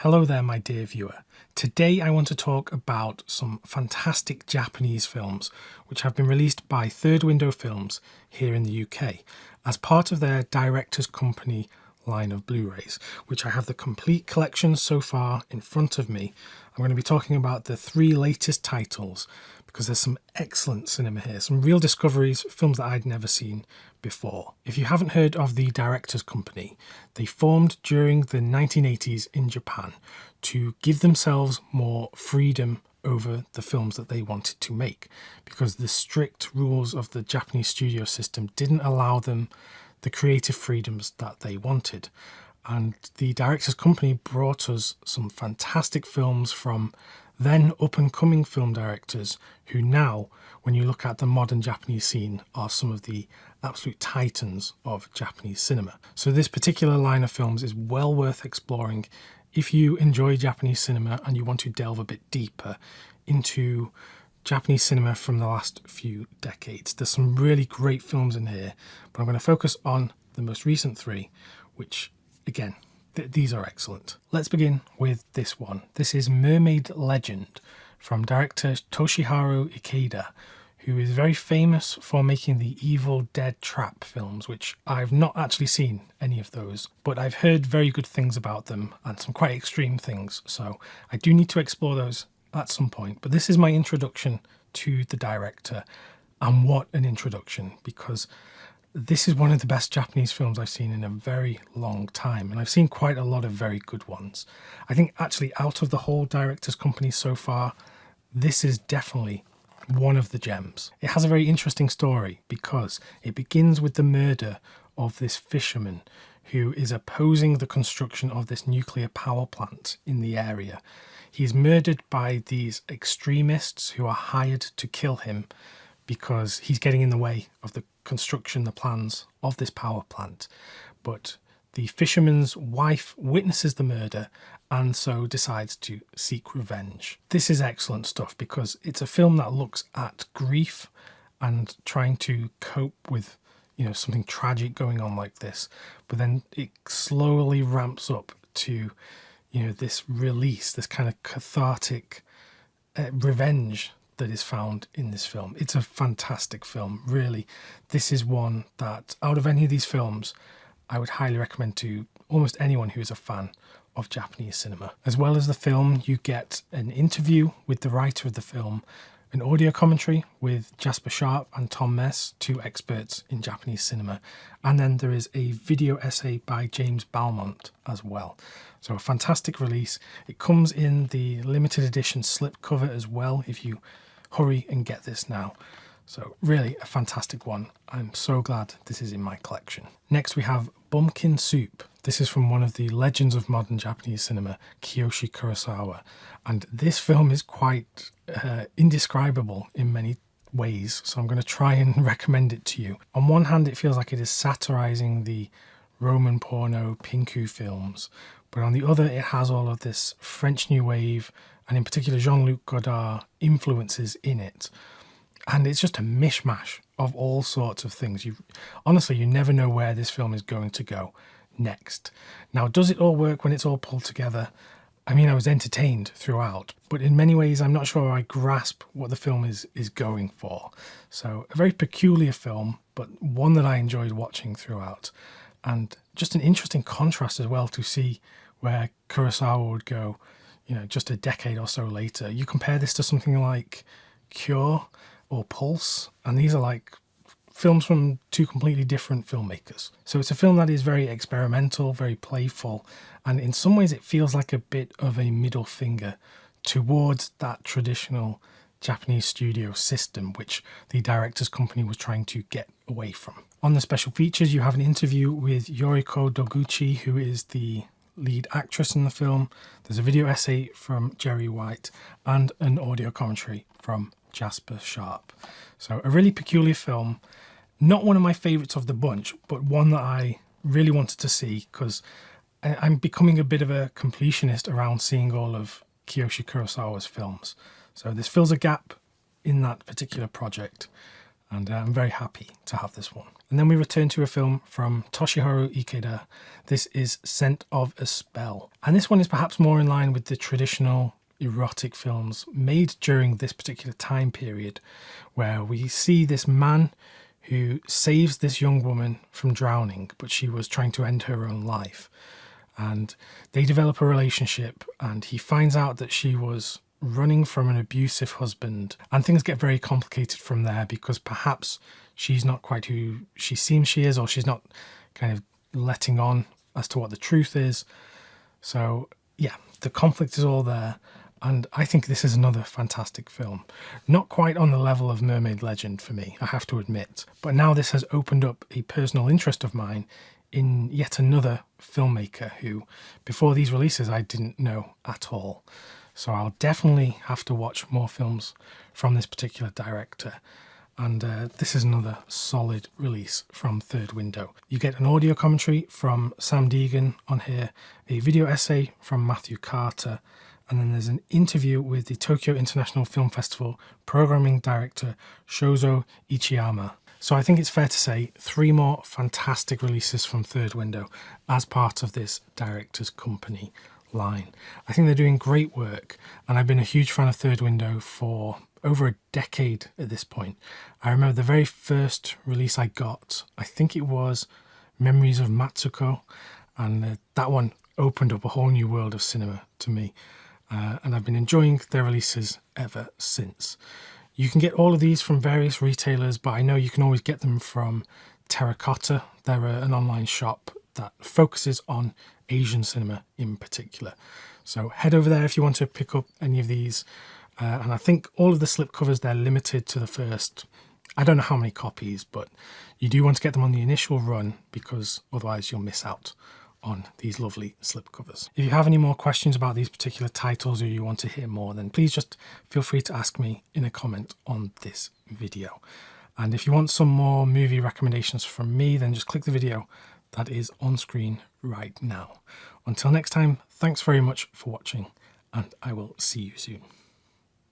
Hello there, my dear viewer. Today I want to talk about some fantastic Japanese films which have been released by Third Window Films here in the UK as part of their Directors Company line of Blu-rays, which I have the complete collection so far in front of me. I'm going to be talking about the three latest titles because there's some excellent cinema here, some real discoveries, films that I'd never seen before. If you haven't heard of the Directors Company, they formed during the 1980s in Japan to give themselves more freedom over the films that they wanted to make, because the strict rules of the Japanese studio system didn't allow them the creative freedoms that they wanted. And the Directors Company brought us some fantastic films from then up-and-coming film directors who now, when you look at the modern Japanese scene, are some of the absolute titans of Japanese cinema. So this particular line of films is well worth exploring if you enjoy Japanese cinema and you want to delve a bit deeper into Japanese cinema from the last few decades. There's some really great films in here, but I'm going to focus on the most recent three, which, again, these are excellent. Let's begin with this one. This is Mermaid Legend from director Toshiharu Ikeda, who is very famous for making the Evil Dead Trap films, which I've not actually seen any of those, but I've heard very good things about them and some quite extreme things, so I do need to explore those at some point. But this is my introduction to the director, and what an introduction, because this is one of the best Japanese films I've seen in a very long time, and I've seen quite a lot of very good ones. I think actually out of the whole Directors Company so far, this is definitely one of the gems. It has a very interesting story because it begins with the murder of this fisherman who is opposing the construction of this nuclear power plant in the area. He's murdered by these extremists who are hired to kill him because he's getting in the way of the construction, the plans of this power plant. But the fisherman's wife witnesses the murder and so decides to seek revenge. This is excellent stuff because it's a film that looks at grief and trying to cope with, something tragic going on like this. But then it slowly ramps up to, this release, this kind of cathartic revenge that is found in this film. It's a fantastic film, really. This is one that, out of any of these films, I would highly recommend to almost anyone who is a fan of Japanese cinema. As well as the film, you get an interview with the writer of the film, an audio commentary with Jasper Sharp and Tom Mess, two experts in Japanese cinema, and then there is a video essay by James Balmont as well. So a fantastic release. It comes in the limited edition slipcover as well if you hurry and get this now. So really a fantastic one. I'm so glad this is in my collection. Next we have Bumpkin Soup. This is from one of the legends of modern Japanese cinema, Kiyoshi Kurosawa. And this film is quite indescribable in many ways, so I'm going to try and recommend it to you. On one hand, it feels like it is satirizing the Roman porno Pinku films, but on the other, it has all of this French New Wave, and in particular Jean-Luc Godard influences in it. And it's just a mishmash of all sorts of things. Honestly, you never know where this film is going to go next. Now, does it all work when it's all pulled together? I mean, I was entertained throughout, but in many ways, I'm not sure I grasp what the film is going for. So a very peculiar film, but one that I enjoyed watching throughout. And just an interesting contrast as well to see where Kurosawa would go, just a decade or so later. You compare this to something like Cure or Pulse, and these are like films from two completely different filmmakers. So it's a film that is very experimental, very playful, and in some ways it feels like a bit of a middle finger towards that traditional Japanese studio system, which the Directors Company was trying to get away from. On the special features, you have an interview with Yoriko Doguchi, who is the lead actress in the film. There's a video essay from Jerry White and an audio commentary from Jasper Sharp. So a really peculiar film, not one of my favourites of the bunch, but one that I really wanted to see because I'm becoming a bit of a completionist around seeing all of Kiyoshi Kurosawa's films. So this fills a gap in that particular project, and I'm very happy to have this one. And then we return to a film from Toshihiro Ikeda. This is Scent of a Spell. And this one is perhaps more in line with the traditional erotic films made during this particular time period, where we see this man who saves this young woman from drowning, but she was trying to end her own life. And they develop a relationship, and he finds out that she was running from an abusive husband, and things get very complicated from there because perhaps she's not quite who she seems she is, or she's not kind of letting on as to what the truth is. So yeah, the conflict is all there, and I think this is another fantastic film. Not quite on the level of Mermaid Legend for me, I have to admit, but now this has opened up a personal interest of mine in yet another filmmaker who, before these releases, I didn't know at all. So I'll definitely have to watch more films from this particular director. And this is another solid release from Third Window. You get an audio commentary from Sam Deegan on here, a video essay from Matthew Carter, and then there's an interview with the Tokyo International Film Festival programming director Shozo Ichiyama. So I think it's fair to say 3 more fantastic releases from Third Window as part of this director's company line. I think they're doing great work, and I've been a huge fan of Third Window for over a decade at this point. I remember the very first release I got, I think it was Memories of Matsuko, and that one opened up a whole new world of cinema to me, and I've been enjoying their releases ever since. You can get all of these from various retailers, but I know you can always get them from Terracotta. They're an online shop that focuses on Asian cinema in particular. So head over there if you want to pick up any of these. And I think all of the slipcovers, they're limited to the first, I don't know how many copies, but you do want to get them on the initial run because otherwise you'll miss out on these lovely slipcovers. If you have any more questions about these particular titles or you want to hear more, then please just feel free to ask me in a comment on this video. And if you want some more movie recommendations from me, then just click the video that is on screen right now. Until next time, thanks very much for watching, and I will see you soon.